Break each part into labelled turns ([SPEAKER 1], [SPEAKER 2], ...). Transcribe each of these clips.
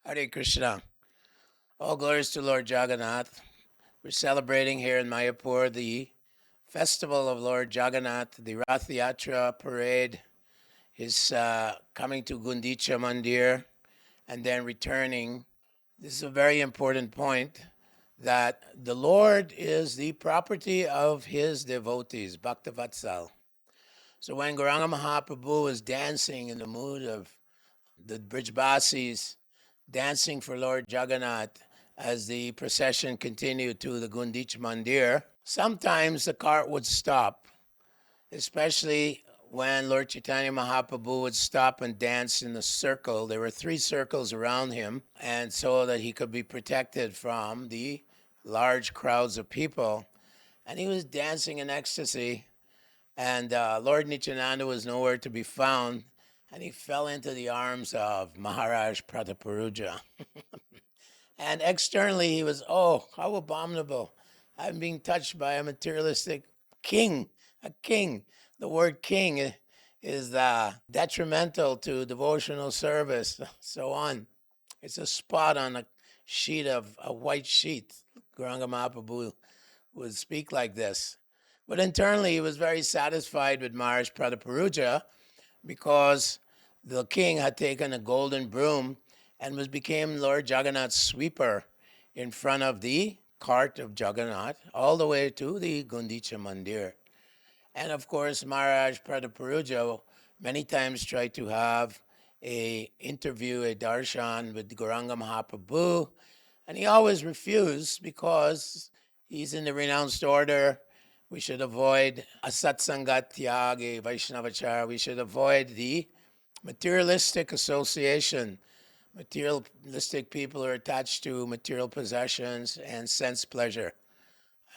[SPEAKER 1] Hare Krishna. All glories to Lord Jagannath. We're celebrating here in Mayapur the festival of Lord Jagannath. The Rathayatra parade is coming to Gundicha Mandir and then returning. This is a very important point that the Lord is the property of his devotees, Bhaktavatsal. So when Gauranga Mahaprabhu was dancing in the mood of the Brijbasis, dancing for Lord Jagannath as the procession continued to the Gundicha Mandir, sometimes the cart would stop, especially when Lord Chaitanya Mahaprabhu would stop and dance in a circle. There were 3 circles around him, and so that he could be protected from the large crowds of people. And he was dancing in ecstasy, and Lord Nityananda was nowhere to be found, and he fell into the arms of Maharaj Prataparudra. And externally, he was, oh, how abominable. I'm being touched by a materialistic king, a king. The word king is detrimental to devotional service, so on. It's a spot on a white sheet. Gauranga Mahaprabhu would speak like this. But internally, he was very satisfied with Maharaj Prataparudra because the king had taken a golden broom and became Lord Jagannath's sweeper in front of the cart of Jagannath all the way to the Gundicha Mandir. And of course, Maharaj Prataparudra many times tried to have a interview, a darshan with Gauranga Mahaprabhu, and he always refused because he's in the renounced order. We should avoid asatsangat tyagi, Vaishnavachara. We should avoid the materialistic association. Materialistic people are attached to material possessions and sense pleasure,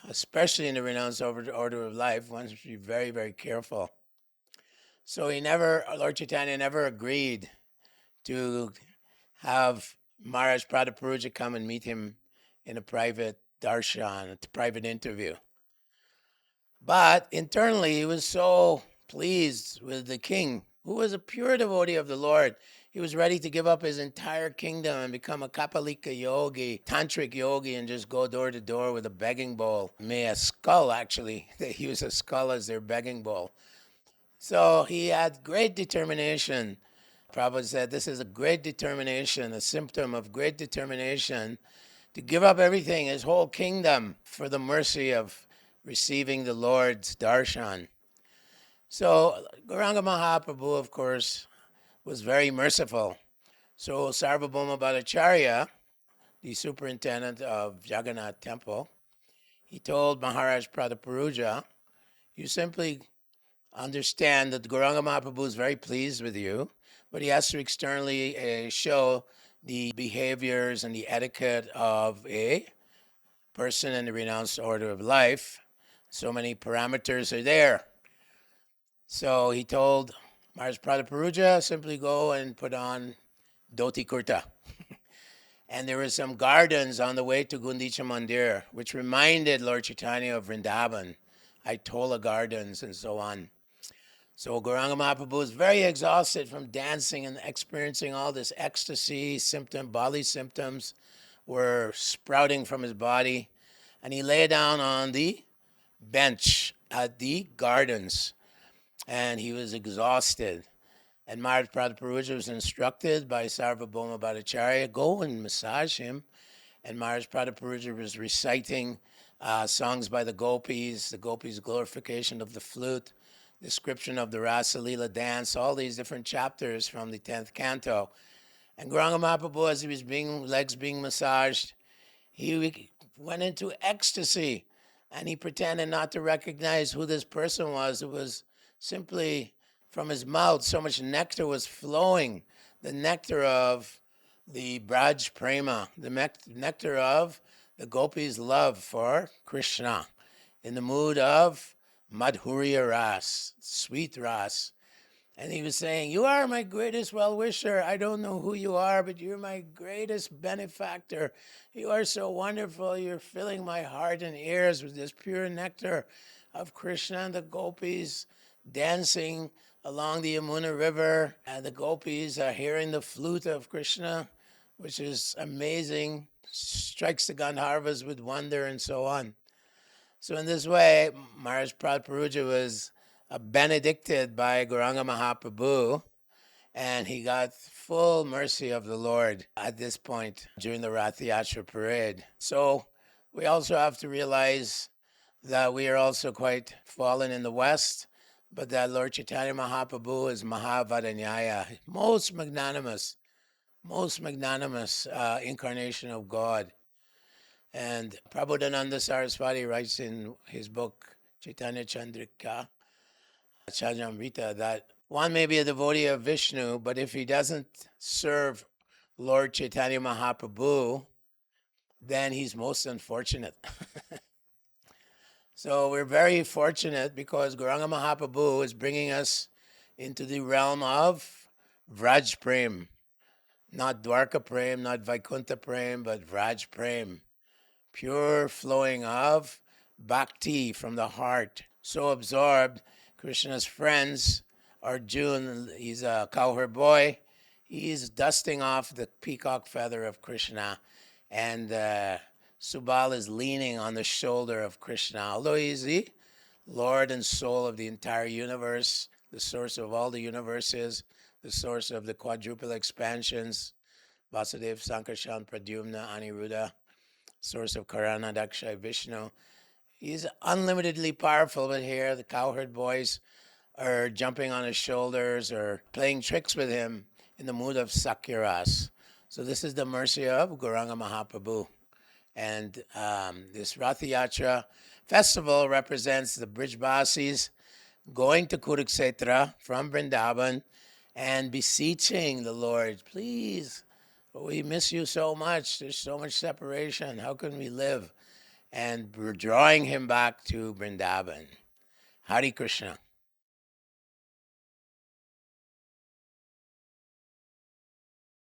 [SPEAKER 1] especially in the renounced order of life. One should be very, very careful. So Lord Chaitanya never agreed to have Maharaj Prataparudra come and meet him in a private darshan, a private interview. But internally, he was so pleased with the king, who was a pure devotee of the Lord. He was ready to give up his entire kingdom and become a Kapalika yogi, tantric yogi, and just go door to door with a begging bowl. A skull, actually. They use a skull as their begging bowl. So he had great determination. Prabhupada said this is a great determination, a symptom of great determination to give up everything, his whole kingdom, for the mercy of receiving the Lord's darshan. So Gauranga Mahaprabhu, of course, was very merciful. So Sarvabhauma Bhattacharya, the superintendent of Jagannath Temple, he told Maharaj Prataparudra, you simply understand that Gauranga Mahaprabhu is very pleased with you, but he has to externally show the behaviors and the etiquette of a person in the renounced order of life. So many parameters are there. So he told Maharaj Prataparudra, simply go and put on dhoti kurta. And there were some gardens on the way to Gundicha Mandir, which reminded Lord Chaitanya of Vrindavan, Aitola gardens and so on. So Gauranga Mahaprabhu was very exhausted from dancing and experiencing all this ecstasy, bodily symptoms were sprouting from his body. And he lay down on the bench at the gardens, and he was exhausted. And Maharaj Prataparudra was instructed by Sarvabhauma Bhattacharya, go and massage him. And Maharaj Prataparudra was reciting songs by the gopis glorification of the flute, description of the Rasa Leela dance, all these different chapters from the 10th canto. And Gauranga Mahaprabhu, as he was legs being massaged, he went into ecstasy, and he pretended not to recognize who this person was. It was simply from his mouth, so much nectar was flowing, the nectar of the Braj Prema, the nectar of the gopis' love for Krishna, in the mood of Madhurya Ras, sweet Ras. And he was saying, you are my greatest well-wisher. I don't know who you are, but you're my greatest benefactor. You are so wonderful. You're filling my heart and ears with this pure nectar of Krishna and the gopis dancing along the Yamuna River. And the gopis are hearing the flute of Krishna which is amazing, strikes the Gandharvas with wonder and so on. So in this way, Maharaj Prataparudra was benedicted by Gauranga Mahaprabhu, and he got full mercy of the Lord at this point during the Rathayatra parade. So we also have to realize that we are also quite fallen in the West, but that Lord Chaitanya Mahaprabhu is Mahavadanyaya, most magnanimous incarnation of God. And Prabodhananda Saraswati writes in his book Chaitanya Chandrika, Chajamrita, that one may be a devotee of Vishnu, but if he doesn't serve Lord Chaitanya Mahaprabhu, then he's most unfortunate. So we're very fortunate because Gauranga Mahaprabhu is bringing us into the realm of Vraj Prem. Not Dwarka Prem, not Vaikuntha Prem, but Vraj Prem. Pure flowing of bhakti from the heart. So absorbed, Krishna's friends, Arjun, he's a cowherd boy, he's dusting off the peacock feather of Krishna, and Subal is leaning on the shoulder of Krishna. Although he's the Lord and soul of the entire universe, the source of all the universes, the source of the quadruple expansions, Vasudeva, Sankarshan, Pradyumna, Aniruddha, source of Karana, Daksha, Vishnu. He's unlimitedly powerful, but here the cowherd boys are jumping on his shoulders or playing tricks with him in the mood of Sakyaras. So this is the mercy of Gauranga Mahaprabhu. And this Rathayatra festival represents the Brijbasis going to Kurukshetra from Vrindavan and beseeching the Lord, please, we miss you so much. There's so much separation. How can we live? And we're drawing him back to Vrindavan. Hare Krishna.